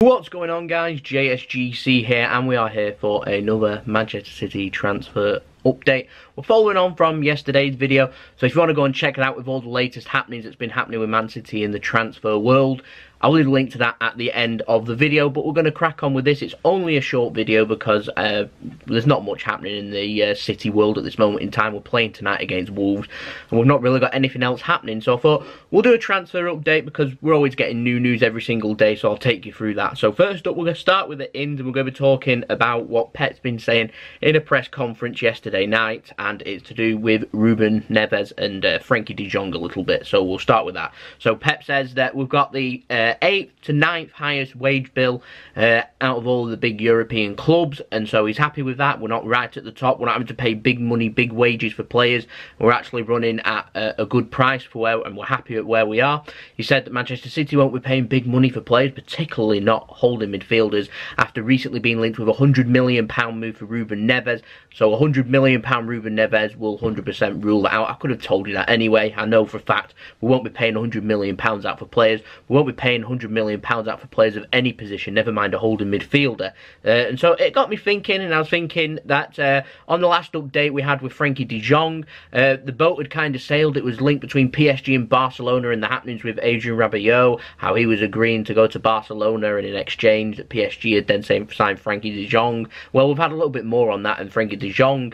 What's going on, guys? JSGC here, and we are here for another Manchester City transfer update. We're following on from yesterday's video, so if you want to go and check it out with all the latest happenings that's been happening with Man City in the transfer world, I'll leave a link to that at the end of the video. But we're going to crack on with this. It's only a short video because there's not much happening in the City world at this moment in time. We're playing tonight against Wolves, and we've not really got anything else happening. So I thought we'll do a transfer update because we're always getting new news every single day, so I'll take you through that. So first up, we're going to start with the ins, and we're going to be talking about what Pep's been saying in a press conference yesterday night, and it's to do with Ruben Neves and Frenkie de Jong a little bit. So we'll start with that. So Pep says that we've got the 8th to 9th highest wage bill out of all the big European clubs, and so he's happy with that. We're not right at the top. We're not having to pay big money, big wages for players. We're actually running at a good price for where, and we're happy at where we are. He said that Manchester City won't be paying big money for players, particularly not holding midfielders, after recently being linked with a £100 million move for Ruben Neves. So a £100 million Ruben Neves will 100% rule that out. I could have told you that anyway. I know for a fact we won't be paying £100 million out for players. We won't be paying £100 million out for players of any position, never mind a holding midfielder. And so it got me thinking, and I was thinking that on the last update we had with Frenkie de Jong, the boat had kind of sailed. It was linked between PSG and Barcelona, and the happenings with Adrien Rabiot, how he was agreeing to go to Barcelona, and in exchange that PSG had then signed Frenkie de Jong. Well, we've had a little bit more on that, and Frenkie de Jong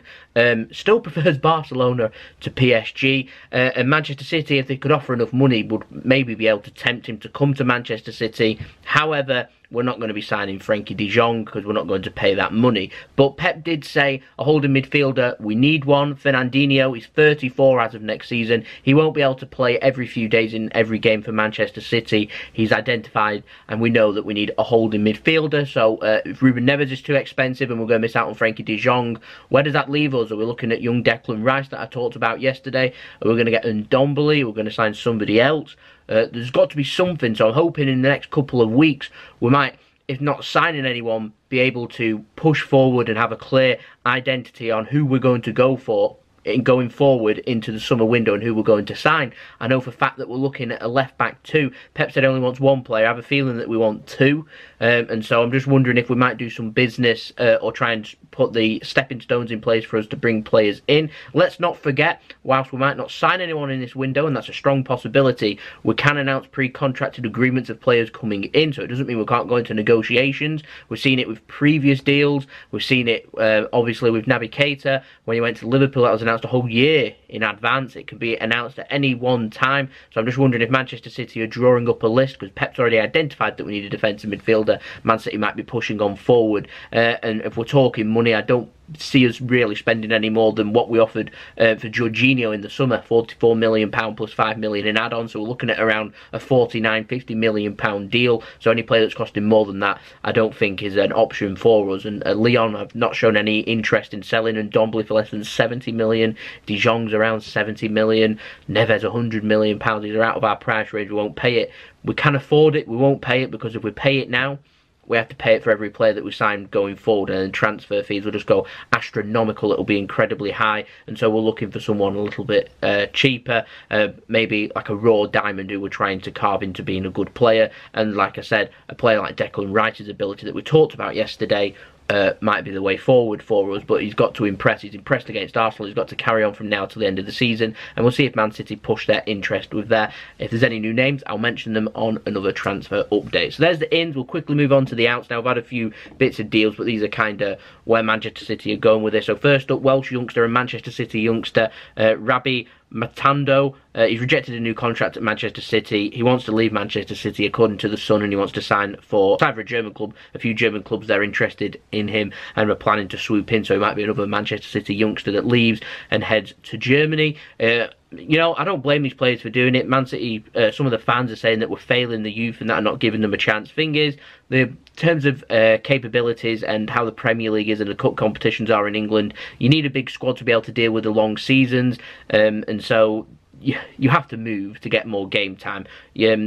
still prefers Barcelona to PSG, and Manchester City, if they could offer enough money, would maybe be able to tempt him to come to Manchester City. However, we're not going to be signing Frenkie de Jong because we're not going to pay that money. But Pep did say a holding midfielder, we need one. Fernandinho is 34 as of next season. He won't be able to play every few days in every game for Manchester City. He's identified, and we know that we need a holding midfielder. So if Ruben Neves is too expensive and we're going to miss out on Frenkie de Jong, where does that leave us? Are we looking at young Declan Rice that I talked about yesterday? Are we going to get Ndombele? Are we going to sign somebody else? There's got to be something, so I'm hoping in the next couple of weeks we might, if not signing anyone, be able to push forward and have a clear identity on who we're going to go for in going forward into the summer window and who we're going to sign. I know for a fact that we're looking at a left back too. Pep said only wants one player. I have a feeling that we want two, and so I'm just wondering if we might do some business or try and put the stepping stones in place for us to bring players in. Let's not forget, whilst we might not sign anyone in this window, and that's a strong possibility, we can announce pre-contracted agreements of players coming in, so it doesn't mean we can't go into negotiations. We've seen it with previous deals. We've seen it obviously with Naby Keita when he went to Liverpool. That was announced a whole year in advance. It can be announced at any one time. So I'm just wondering if Manchester City are drawing up a list, because Pep's already identified that we need a defensive midfielder. Man City might be pushing on forward, and if we're talking money, I don't see us really spending any more than what we offered for Jorginho in the summer, £44 million plus £5 million in add-ons. So we're looking at around a £49–50 million deal. So any player that's costing more than that, I don't think is an option for us. And Lyon have not shown any interest in selling Ndombele for less than £70 million. De Jong's around £70 million. Neves £100 million. These are out of our price range. We won't pay it. We can afford it. We won't pay it, because if we pay it now, we have to pay it for every player that we sign going forward, and then transfer fees will just go astronomical. It'll be incredibly high, and so we're looking for someone a little bit cheaper, maybe like a raw diamond who we're trying to carve into being a good player. And like I said, a player like Declan Rice's ability that we talked about yesterday might be the way forward for us, but he's got to impress. He's impressed against Arsenal. He's got to carry on from now till the end of the season, and we'll see if Man City push their interest with there. If there's any new names, I'll mention them on another transfer update. So there's the ins. We'll quickly move on to the outs now. I've had a few bits of deals, but these are kind of where Manchester City are going with this. So first up, Welsh youngster and Manchester City youngster Rabbi Matondo. He's rejected a new contract at Manchester City. He wants to leave Manchester City, according to The Sun, and he wants to sign for either a German club. A few German clubs, they're interested in him and are planning to swoop in, so he might be another Manchester City youngster that leaves and heads to Germany. You know, I don't blame these players for doing it. Man City, some of the fans are saying that we're failing the youth and that are not giving them a chance. Thing is, in terms of capabilities and how the Premier League is and the cup competitions are in England, you need a big squad to be able to deal with the long seasons, and so you have to move to get more game time.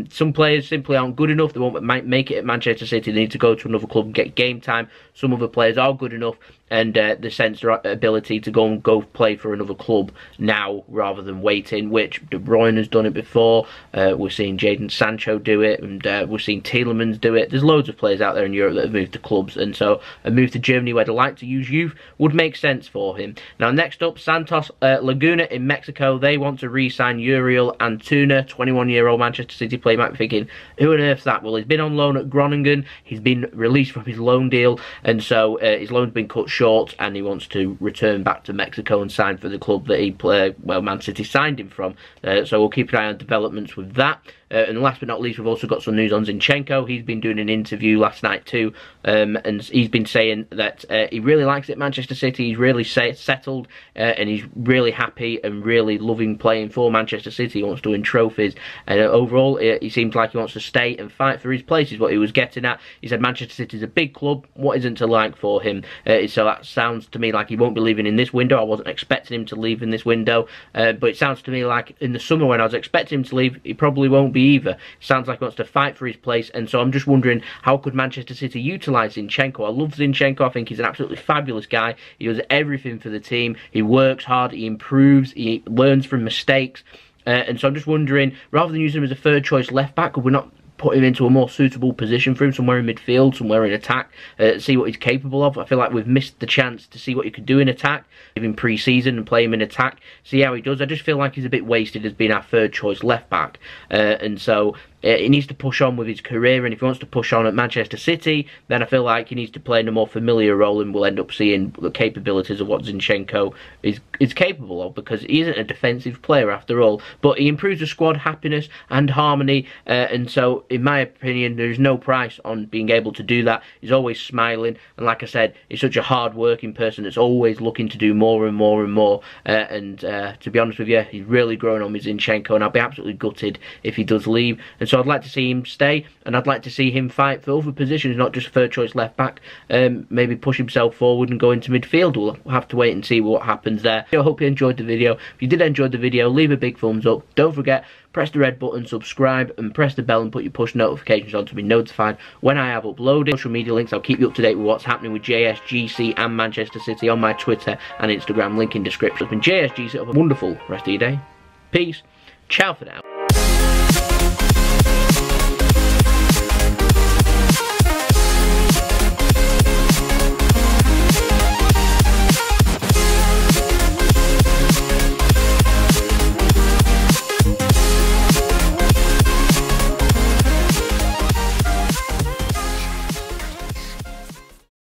Some players simply aren't good enough. They won't make it at Manchester City. They need to go to another club and get game time. Some other players are good enough and the sense or ability to go play for another club now rather than waiting, which De Bruyne has done it before. We're seeing Jadon Sancho do it, and we're seeing Tielemans do it. There's loads of players out there in Europe that have moved to clubs, and so a move to Germany where they like to use youth would make sense for him. Now next up, Santos Laguna in Mexico. They want to re-sign Uriel Antuna, 21-year-old Manchester City player. You might be thinking, who on earth's that? Well, he's been on loan at Groningen. He's been released from his loan deal, and so his loan's been cut short, and he wants to return back to Mexico and sign for the club that Man City signed him from. So we'll keep an eye on developments with that. And last but not least, we've also got some news on Zinchenko. He's been doing an interview last night too, and he's been saying that he really likes it at Manchester City. He's really settled, and he's really happy and really loving playing for Manchester City. He wants to win trophies, and overall, he seems like he wants to stay and fight for his place, is what he was getting at. He said Manchester City is a big club. What isn't to like for him? So that sounds to me like he won't be leaving in this window. I wasn't expecting him to leave in this window, but it sounds to me like in the summer when I was expecting him to leave, he probably won't be either. Sounds like he wants to fight for his place, and so I'm just wondering, how could Manchester City utilise Zinchenko? I love Zinchenko. I think he's an absolutely fabulous guy. He does everything for the team. He works hard, he improves, he learns from mistakes, and so I'm just wondering, rather than using him as a third choice left back, could we not put him into a more suitable position for him, somewhere in midfield, somewhere in attack, see what he's capable of? I feel like we've missed the chance to see what he could do in attack, give him pre-season and play him in attack, see how he does. I just feel like he's a bit wasted as being our third choice left back, and so he needs to push on with his career, and if he wants to push on at Manchester City, then I feel like he needs to play in a more familiar role, and we'll end up seeing the capabilities of what Zinchenko is capable of, because he isn't a defensive player after all, but he improves the squad happiness and harmony, and so in my opinion there's no price on being able to do that. He's always smiling, and like I said, he's such a hard working person that's always looking to do more and more and more, and to be honest with you, he's really grown on me, Zinchenko, and I'll be absolutely gutted if he does leave. And so I'd like to see him stay, and I'd like to see him fight for other positions, not just third choice left back. Maybe push himself forward and go into midfield. We'll have to wait and see what happens there. I hope you enjoyed the video. If you did enjoy the video, leave a big thumbs up. Don't forget, press the red button, subscribe, and press the bell and put your push notifications on to be notified when I have uploaded. Social media links, I'll keep you up to date with what's happening with JSGC and Manchester City on my Twitter and Instagram, link in description. It's been JSGC. Have a wonderful rest of your day. Peace. Ciao for now.